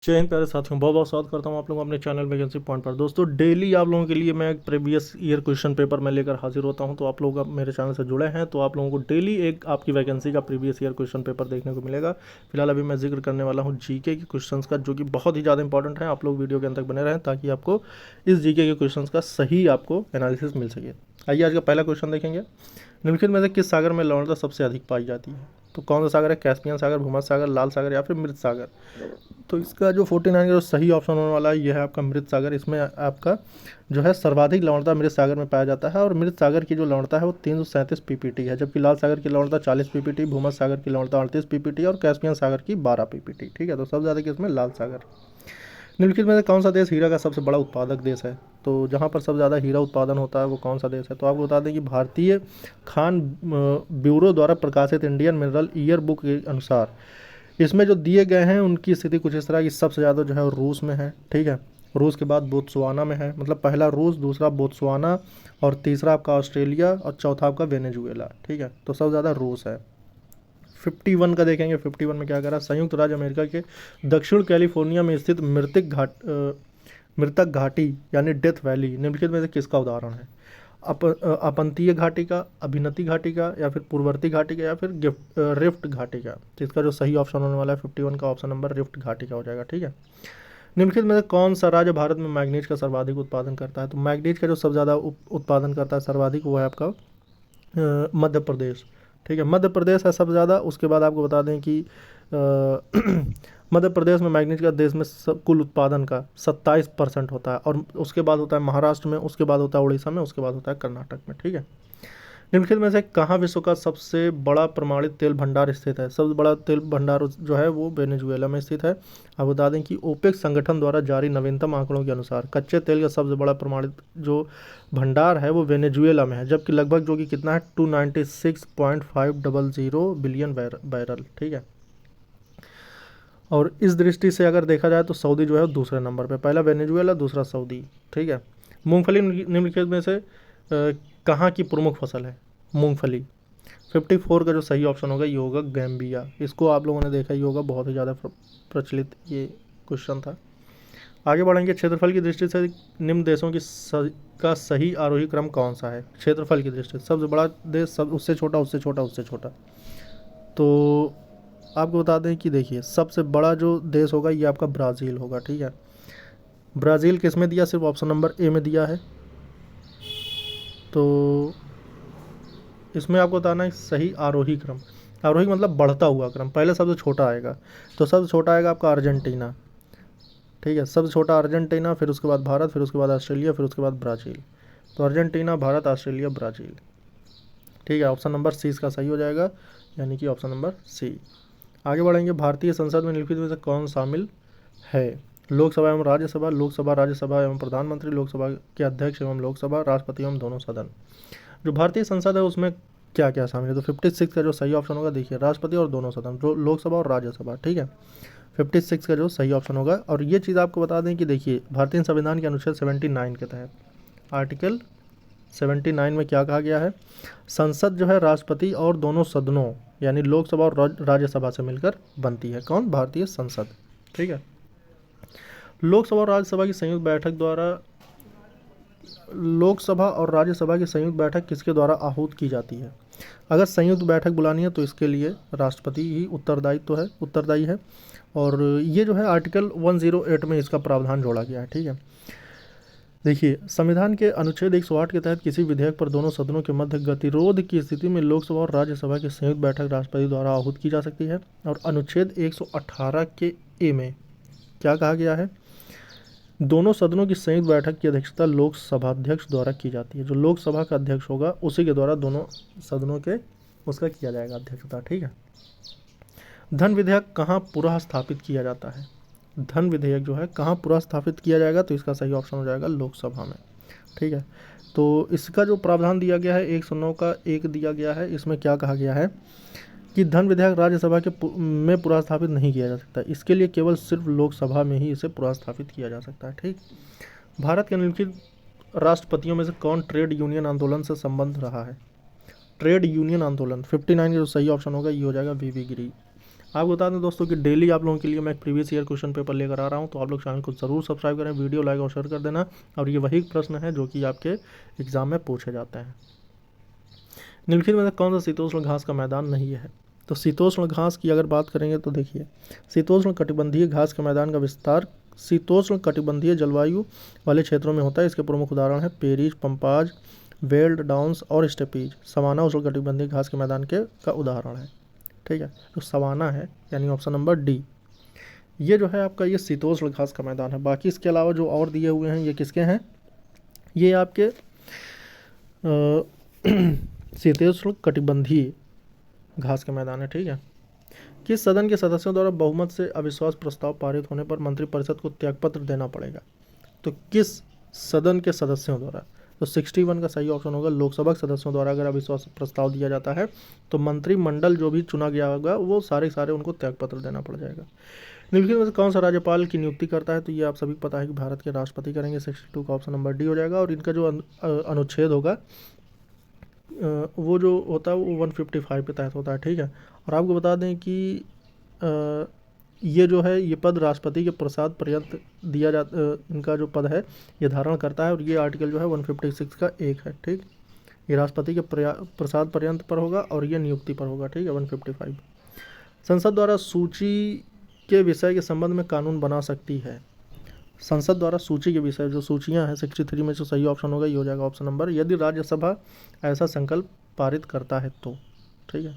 जय हिंद प्यारे साथियों, बहुत बहुत स्वागत करता हूं आप लोगों को अपने चैनल वैकेंसी पॉइंट पर। दोस्तों, डेली आप लोगों के लिए मैं एक प्रीवियस ईयर क्वेश्चन पेपर में लेकर हाजिर होता हूं। तो आप लोग मेरे चैनल से जुड़े हैं तो आप लोगों को डेली एक आपकी वैकेंसी का प्रीवियस ईयर क्वेश्चन पेपर देखने को मिलेगा। फिलहाल अभी मैं जिक्र करने वाला हूँ जीके के क्वेश्चन का, जो कि बहुत ही ज़्यादा इंपॉर्टेंट है। आप लोग वीडियो के अंत तक बने रहें ताकि आपको इस जीके के क्वेश्चन का सही आपको एनालिसिस मिल सके। आइए आज का पहला क्वेश्चन देखेंगे। निम्नलिखित में से किस सागर में लवणता सबसे अधिक पाई जाती है? तो कौन सा सागर है? कैस्पियन सागर, भूमध्य सागर, लाल सागर या फिर मृत सागर? तो इसका जो 49 का जो सही ऑप्शन होने वाला है यह है आपका मृत सागर। इसमें आपका जो है सर्वाधिक लवणता मृत सागर में पाया जाता है और मृत सागर की जो लवणता है वो 337 पीपीटी है, जबकि लाल सागर की लवणता 40 पीपीटी, भूमध्य सागर की लवणता 38 पीपीटी और कैस्पियन सागर की 12 पीपीटी। ठीक है, तो सबसे ज़्यादा किसमें? लाल सागर। निम्नलिखित में से कौन सा देश हीरा का सबसे बड़ा उत्पादक देश है? तो जहाँ पर सबसे ज़्यादा हीरा उत्पादन होता है वो कौन सा देश है? तो आपको बता दें कि भारतीय खान ब्यूरो द्वारा प्रकाशित इंडियन मिनरल ईयर बुक के अनुसार इसमें जो दिए गए हैं उनकी स्थिति कुछ इस तरह की। सबसे ज़्यादा जो है रूस में है। ठीक है, रूस के बाद बोत्सवाना में है, मतलब पहला रूस, दूसरा बोत्सवाना और तीसरा आपका ऑस्ट्रेलिया और चौथा आपका वेनेजुएला। ठीक है, तो सबसे ज़्यादा रूस है। 51 का देखेंगे। 51 में क्या करा? संयुक्त राज्य अमेरिका के दक्षिण कैलिफोर्निया में स्थित मृतक घाटी यानी डेथ वैली निम्नलिखित में से किसका उदाहरण है? अपंतीय घाटी का, अभिनति घाटी का, या फिर पूर्ववर्ती घाटी का, या फिर रिफ्ट घाटी का? तो इसका जो सही ऑप्शन होने वाला है 51 का ऑप्शन नंबर रिफ्ट घाटी का हो जाएगा। ठीक है, निम्नलिखित में से कौन सा राज्य भारत में मैग्नीज का सर्वाधिक उत्पादन करता है? तो मैग्नीज का जो सबसे ज़्यादा उत्पादन करता है सर्वाधिक वो है आपका मध्य प्रदेश। ठीक है, मध्य प्रदेश है सबसे ज़्यादा। उसके बाद आपको बता दें कि मध्य प्रदेश में मैग्नीज का देश में कुल उत्पादन का 27% होता है, और उसके बाद होता है महाराष्ट्र में, उसके बाद होता है उड़ीसा में, उसके बाद होता है कर्नाटक में। ठीक है, निम्नलिखित में से कहाँ विश्व का सबसे बड़ा प्रमाणित तेल भंडार स्थित है? सबसे बड़ा तेल भंडार जो है वो वेनेजुएला में स्थित है। आप बता दें कि ओपेक संगठन द्वारा जारी नवीनतम आंकड़ों के अनुसार कच्चे तेल का सबसे बड़ा प्रमाणित जो भंडार है वो वेनेजुएला में है, जबकि लगभग जो कि कितना है 296.500 बिलियन बैरल। ठीक है, और इस दृष्टि से अगर देखा जाए तो सऊदी जो है दूसरे नंबर पे, पहला वेनेजुएला, दूसरा सऊदी। ठीक है, मूंगफली निम्नलिखित में से कहाँ की प्रमुख फसल है? मूंगफली। 54 का जो सही ऑप्शन होगा ये होगा गैम्बिया। इसको आप लोगों ने देखा ही होगा, बहुत ही ज़्यादा प्रचलित ये क्वेश्चन था। आगे बढ़ेंगे। क्षेत्रफल की दृष्टि से निम्न देशों की का सही आरोही क्रम कौन सा है? क्षेत्रफल की दृष्टि से सबसे बड़ा देश, सब उससे छोटा, उससे छोटा, उससे छोटा। तो आपको बता दें कि देखिए सबसे बड़ा जो देश होगा ये आपका ब्राज़ील होगा। ठीक है, ब्राज़ील किस में दिया? सिर्फ ऑप्शन नंबर ए में दिया है। तो इसमें आपको बताना है सही आरोही क्रम। आरोही मतलब बढ़ता हुआ क्रम, पहले सबसे छोटा आएगा। तो सबसे छोटा आएगा आपका अर्जेंटीना। ठीक है, सबसे छोटा अर्जेंटीना, फिर उसके बाद भारत, फिर उसके बाद ऑस्ट्रेलिया, फिर उसके बाद ब्राज़ील। तो अर्जेंटीना, भारत, ऑस्ट्रेलिया, ब्राज़ील। ठीक है, ऑप्शन नंबर सी इसका सही हो जाएगा, यानी कि ऑप्शन नंबर सी। आगे बढ़ेंगे। भारतीय संसद में निम्नलिखित में से कौन शामिल है? लोकसभा एवं राज्यसभा, लोकसभा, राज्यसभा एवं प्रधानमंत्री, लोकसभा के अध्यक्ष एवं लोकसभा, राष्ट्रपति एवं दोनों सदन। जो भारतीय संसद है उसमें क्या क्या शामिल है? तो 56 का जो सही ऑप्शन होगा, देखिए राष्ट्रपति और दोनों सदन, लोकसभा और राज्यसभा। ठीक है, 56 का जो सही ऑप्शन होगा। और ये चीज़ आपको बता दें कि देखिए भारतीय संविधान के अनुच्छेद 79 के तहत आर्टिकल 79 में क्या कहा गया है? संसद जो है राष्ट्रपति और दोनों सदनों यानी लोकसभा और राज्यसभा से मिलकर बनती है। कौन? भारतीय संसद। ठीक है, लोकसभा और राज्यसभा की संयुक्त बैठक द्वारा लोकसभा और राज्यसभा की संयुक्त बैठक किसके द्वारा आहूत की जाती है? अगर संयुक्त बैठक बुलानी है तो इसके लिए राष्ट्रपति ही उत्तरदायी है। और ये जो है आर्टिकल 108 में इसका प्रावधान जोड़ा गया है। ठीक है, देखिए संविधान के अनुच्छेद 108 के तहत किसी विधेयक पर दोनों सदनों के मध्य गतिरोध की स्थिति में लोकसभा और राज्यसभा की संयुक्त बैठक राष्ट्रपति द्वारा आहूत की जा सकती है। और अनुच्छेद 118 के ए में क्या कहा गया है? दोनों सदनों की संयुक्त बैठक की अध्यक्षता लोकसभा अध्यक्ष द्वारा की जाती है। जो लोकसभा का अध्यक्ष होगा उसी के द्वारा दोनों सदनों के उसका किया जाएगा अध्यक्षता। ठीक है, धन विधेयक कहाँ पुनः स्थापित किया जाता है? धन विधेयक जो है कहाँ पुनः स्थापित किया जाएगा? तो इसका सही ऑप्शन हो जाएगा लोकसभा में। ठीक है, तो इसका जो प्रावधान दिया गया है 109 का 1 दिया गया है। इसमें क्या कहा गया है कि धन विधेयक राज्यसभा के में पुनर्स्थापित नहीं किया जा सकता, इसके लिए केवल सिर्फ लोकसभा में ही इसे पुनर्स्थापित किया जा सकता है। ठीक, भारत के निम्नलिखित राष्ट्रपतियों में से कौन ट्रेड यूनियन आंदोलन से संबंध रहा है? ट्रेड यूनियन आंदोलन 59 का जो सही ऑप्शन होगा ये हो जाएगा वीवी गिरी। आपको बता दें दोस्तों कि डेली आप लोगों के लिए मैं एक प्रीवियस ईयर क्वेश्चन पेपर लेकर आ रहा हूं, तो आप लोग चैनल को ज़रूर सब्सक्राइब करें, वीडियो लाइक और शेयर कर देना। और ये वही प्रश्न है जो कि आपके एग्ज़ाम में पूछे जाते हैं। निम्नलिखित में से कौन सा शीतोष्ण घास का मैदान नहीं है? तो शीतोष्ण घास की अगर बात करेंगे तो देखिए, शीतोष्ण कटिबंधीय घास के मैदान का विस्तार शीतोष्ण कटिबंधीय जलवायु वाले क्षेत्रों में होता है। इसके प्रमुख उदाहरण है पेरीज, पंपाज, वेल्ड, डाउन्स और स्टेपीज। सवाना उष्ण कटिबंधीय घास के मैदान के का उदाहरण है। ठीक है, तो सवाना है यानी ऑप्शन नंबर डी। ये जो है आपका ये शीतोष्ण घास का मैदान है। बाकी इसके अलावा जो और दिए हुए हैं ये किसके हैं? ये आपके शीतोष्ण कटिबंधीय घास के मैदान है। ठीक है, किस सदन के सदस्यों द्वारा बहुमत से अविश्वास प्रस्ताव पारित होने पर मंत्रिपरिषद को त्यागपत्र देना पड़ेगा? तो किस सदन के सदस्यों द्वारा? तो 61 का सही ऑप्शन होगा लोकसभा के सदस्यों द्वारा अगर अविश्वास प्रस्ताव दिया जाता है तो मंत्रिमंडल जो भी चुना गया होगा वो सारे उनको त्यागपत्र देना पड़ जाएगा। निम्नलिखित में से कौन सा राज्यपाल की नियुक्ति करता है? तो ये आप सभी को पता है कि भारत के राष्ट्रपति करेंगे। 62 का ऑप्शन नंबर डी हो जाएगा। और इनका जो अनुच्छेद होगा वो जो होता है वो 155 के तहत होता है। ठीक है, और आपको बता दें कि ये जो है ये पद राष्ट्रपति के प्रसाद पर्यंत दिया जाता, इनका जो पद है ये धारण करता है। और ये आर्टिकल जो है 156 का एक है। ठीक, ये राष्ट्रपति के प्रसाद पर्यंत पर होगा और ये नियुक्ति पर होगा। ठीक है, 155। संसद द्वारा सूची के विषय के संबंध में कानून बना सकती है। संसद द्वारा सूची के विषय जो सूचियां हैं 63 में जो सही ऑप्शन होगा ये हो जाएगा ऑप्शन नंबर, यदि राज्यसभा ऐसा संकल्प पारित करता है तो। ठीक है,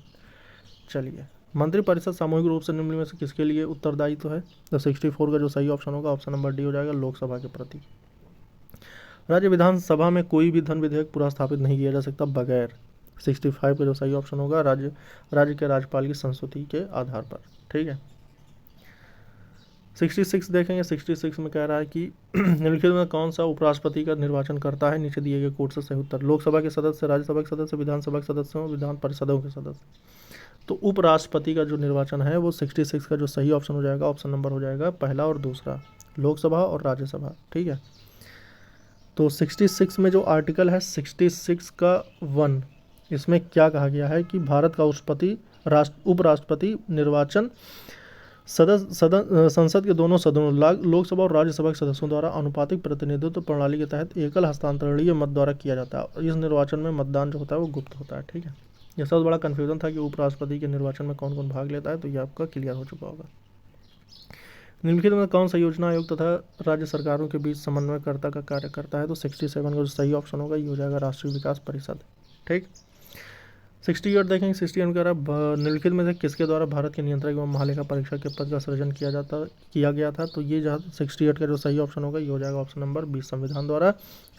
चलिए, मंत्रिपरिषद सामूहिक रूप से निम्न में से किसके लिए उत्तरदायित्व है? तो 64 का जो सही ऑप्शन होगा ऑप्शन नंबर डी हो जाएगा, लोकसभा के प्रति। राज्य विधानसभा में कोई भी धन विधेयक पूरा स्थापित नहीं किया जा सकता बगैर। 65 का जो सही ऑप्शन होगा राज्य के राज्यपाल की संस्तुति के आधार पर। ठीक है, 66 देखेंगे। 66 में कह रहा है कि निम्नलिखित में कौन सा उपराष्ट्रपति का निर्वाचन करता है? नीचे दिए गए कोड से सही उत्तर। लोकसभा के सदस्य, राज्यसभा के सदस्य, विधानसभा के सदस्यों, विधान परिषदों के सदस्य। तो उपराष्ट्रपति का जो निर्वाचन है वो 66 का जो सही ऑप्शन हो जाएगा ऑप्शन नंबर हो जाएगा पहला और दूसरा, लोकसभा और राज्यसभा। ठीक है, तो 66 में जो आर्टिकल है 66 का 1, इसमें क्या कहा गया है कि भारत का उपराष्ट्रपति निर्वाचन संसद के दोनों सदनों लोकसभा और राज्यसभा के सदस्यों द्वारा अनुपातिक प्रतिनिधित्व प्रणाली के तहत एकल हस्तांतरणीय मत द्वारा किया जाता है। और इस निर्वाचन में मतदान जो होता है वो गुप्त होता है। ठीक है, यह सबसे बड़ा कन्फ्यूजन था कि उपराष्ट्रपति के निर्वाचन में कौन कौन भाग लेता है, तो ये आपका क्लियर हो चुका होगा। निम्नलिखित में कौन सा योजना आयोग तथा राज्य सरकारों के बीच समन्वयकर्ता का कार्य करता है? तो 67 का जो सही ऑप्शन होगा ये हो जाएगा राष्ट्रीय विकास परिषद। ठीक, 68 देखेंगे। 68 कह रहा है निम्नलिखित में से किसके द्वारा भारत के नियंत्रक एवं महालेखा परीक्षक के पद का सृजन किया गया था? तो ये 68 का जो सही ऑप्शन होगा ये हो जाएगा ऑप्शन नंबर 20 संविधान द्वारा।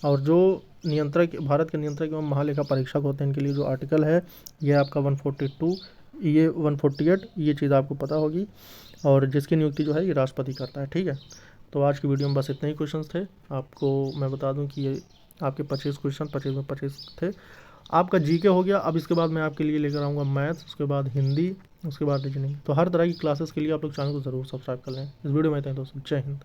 और जो भारत के नियंत्रक एवं महालेखा परीक्षक होते हैं इनके लिए जो आर्टिकल है ये आपका 142, ये 148, ये चीज़ आपको पता होगी। और जिसकी नियुक्ति जो है ये राष्ट्रपति करता है। ठीक है, तो आज की वीडियो में बस इतने ही क्वेश्चंस थे। आपको मैं बता दूं कि ये आपके 25 क्वेश्चन 25 में 25 थे। आपका जीके हो गया। अब इसके बाद मैं आपके लिए लेकर आऊँगा मैथ्स, उसके बाद हिंदी, उसके बाद रीजनिंग। तो हर तरह की क्लासेस के लिए आप लोग चैनल को ज़रूर सब्सक्राइब कर लें। इस वीडियो में इतना ही दोस्तों, जय हिंद।